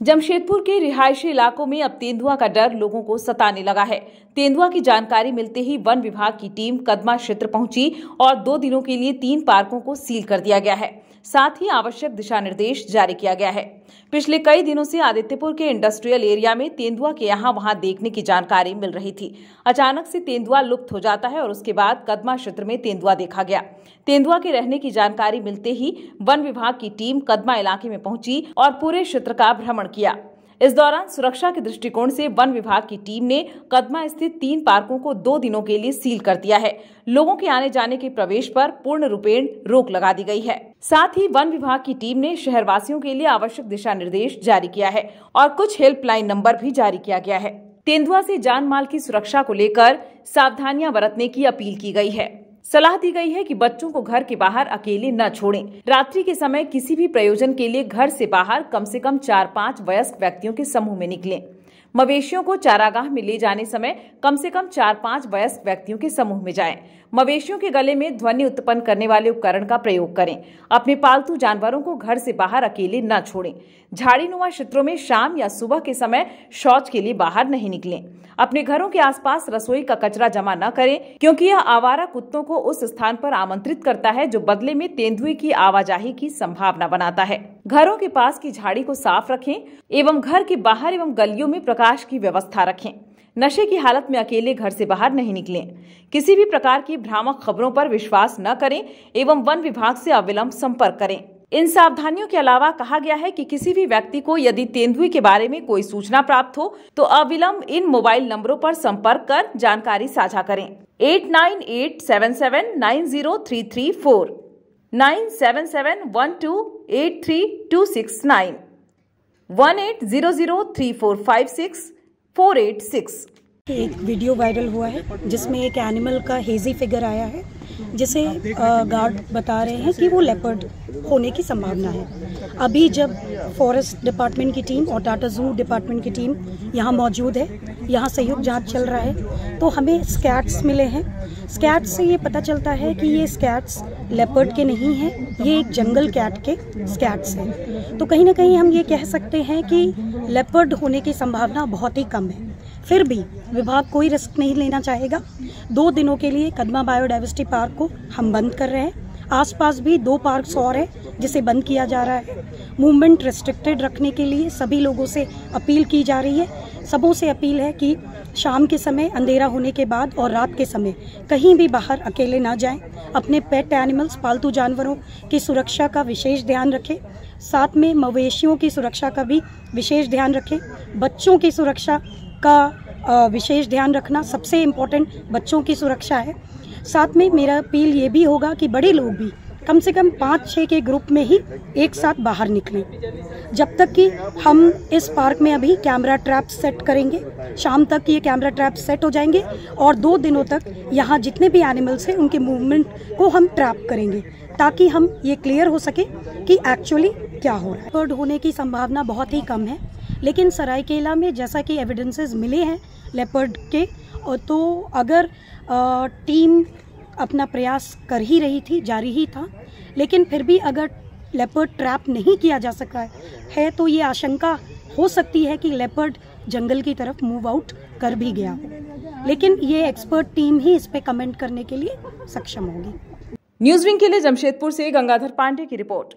जमशेदपुर के रिहायशी इलाकों में अब तेंदुआ का डर लोगों को सताने लगा है। तेंदुआ की जानकारी मिलते ही वन विभाग की टीम कदमा क्षेत्र पहुंची और 2 दिनों के लिए 3 पार्कों को सील कर दिया गया है। साथ ही आवश्यक दिशा निर्देश जारी किया गया है। पिछले कई दिनों से आदित्यपुर के इंडस्ट्रियल एरिया में तेंदुआ के यहाँ वहां देखने की जानकारी मिल रही थी। अचानक से तेंदुआ लुप्त हो जाता है और उसके बाद कदमा क्षेत्र में तेंदुआ देखा गया। तेंदुआ के रहने की जानकारी मिलते ही वन विभाग की टीम कदमा इलाके में पहुंची और पूरे क्षेत्र का भ्रमण किया। इस दौरान सुरक्षा के दृष्टिकोण से वन विभाग की टीम ने कदमा स्थित 3 पार्कों को 2 दिनों के लिए सील कर दिया है। लोगों के आने जाने के प्रवेश पर पूर्ण रूपेण रोक लगा दी गई है। साथ ही वन विभाग की टीम ने शहरवासियों के लिए आवश्यक दिशा निर्देश जारी किया है और कुछ हेल्पलाइन नंबर भी जारी किया गया है। तेंदुआ से जान माल की सुरक्षा को लेकर सावधानियां बरतने की अपील की गई है। सलाह दी गई है कि बच्चों को घर के बाहर अकेले न छोड़ें। रात्रि के समय किसी भी प्रयोजन के लिए घर से बाहर कम से कम 4-5 वयस्क व्यक्तियों के समूह में निकलें। मवेशियों को चारागाह में ले जाने समय कम से कम 4-5 वयस्क व्यक्तियों के समूह में जाएं। मवेशियों के गले में ध्वनि उत्पन्न करने वाले उपकरण का प्रयोग करें। अपने पालतू जानवरों को घर से बाहर अकेले न छोड़ें। झाड़ीनुमा क्षेत्रों में शाम या सुबह के समय शौच के लिए बाहर नहीं निकलें। अपने घरों के आसपास रसोई का कचरा जमा न करें, क्योंकि यह आवारा कुत्तों को उस स्थान पर आमंत्रित करता है जो बदले में तेंदुए की आवाजाही की संभावना बनाता है। घरों के पास की झाड़ी को साफ रखें एवं घर के बाहर एवं गलियों में प्रकाश की व्यवस्था रखें। नशे की हालत में अकेले घर से बाहर नहीं निकलें। किसी भी प्रकार की भ्रामक खबरों पर विश्वास न करें एवं वन विभाग से अविलंब संपर्क करें। इन सावधानियों के अलावा कहा गया है कि किसी भी व्यक्ति को यदि तेंदुए के बारे में कोई सूचना प्राप्त हो तो अविलंब इन मोबाइल नंबरों पर संपर्क कर जानकारी साझा करें। 8987790334, 9771283269, 18003456 एक वीडियो वायरल हुआ है जिसमें एक एनिमल का हेजी फिगर आया है, जिसे गार्ड बता रहे हैं कि वो लेपर्ड होने की संभावना है। अभी जब फॉरेस्ट डिपार्टमेंट की टीम और टाटा जू डिपार्टमेंट की टीम यहाँ मौजूद है, यहाँ संयुक्त जांच चल रहा है, तो हमें स्कैट्स मिले हैं। स्कैट्स से ये पता चलता है कि ये स्कैट्स लेपर्ड के नहीं हैं, ये एक जंगल कैट के स्कैट्स हैं। तो कहीं ना कहीं हम ये कह सकते हैं कि लेपर्ड होने की संभावना बहुत ही कम है। फिर भी विभाग कोई रिस्क नहीं लेना चाहेगा। 2 दिनों के लिए कदमा बायोडाइवर्सिटी पार्क को हम बंद कर रहे हैं। आसपास भी 2 पार्क्स और हैं जिसे बंद किया जा रहा है। मूवमेंट रिस्ट्रिक्टेड रखने के लिए सभी लोगों से अपील की जा रही है। सबों से अपील है कि शाम के समय, अंधेरा होने के बाद और रात के समय कहीं भी बाहर अकेले ना जाएं। अपने पेट एनिमल्स, पालतू जानवरों की सुरक्षा का विशेष ध्यान रखें। साथ में मवेशियों की सुरक्षा का भी विशेष ध्यान रखें। बच्चों की सुरक्षा का विशेष ध्यान रखना, सबसे इम्पोर्टेंट बच्चों की सुरक्षा है। साथ में मेरा अपील ये भी होगा कि बड़े लोग भी कम से कम 5-6 के ग्रुप में ही एक साथ बाहर निकलें। जब तक कि हम इस पार्क में अभी कैमरा ट्रैप सेट करेंगे, शाम तक ये कैमरा ट्रैप सेट हो जाएंगे और 2 दिनों तक यहाँ जितने भी एनिमल्स हैं उनके मूवमेंट को हम ट्रैप करेंगे, ताकि हम ये क्लियर हो सके कि एक्चुअली क्या हो रहा है। लेपर्ड होने की संभावना बहुत ही कम है, लेकिन सरायकेला में जैसा कि एविडेंसेस मिले हैं लेपर्ड के, तो अगर टीम अपना प्रयास कर ही रही थी, जारी ही था, लेकिन फिर भी अगर लेपर्ड ट्रैप नहीं किया जा सका है तो ये आशंका हो सकती है कि लेपर्ड जंगल की तरफ मूव आउट कर भी गया। लेकिन ये एक्सपर्ट टीम ही इस पे कमेंट करने के लिए सक्षम होगी। न्यूज़ विंग के लिए जमशेदपुर से गंगाधर पांडे की रिपोर्ट।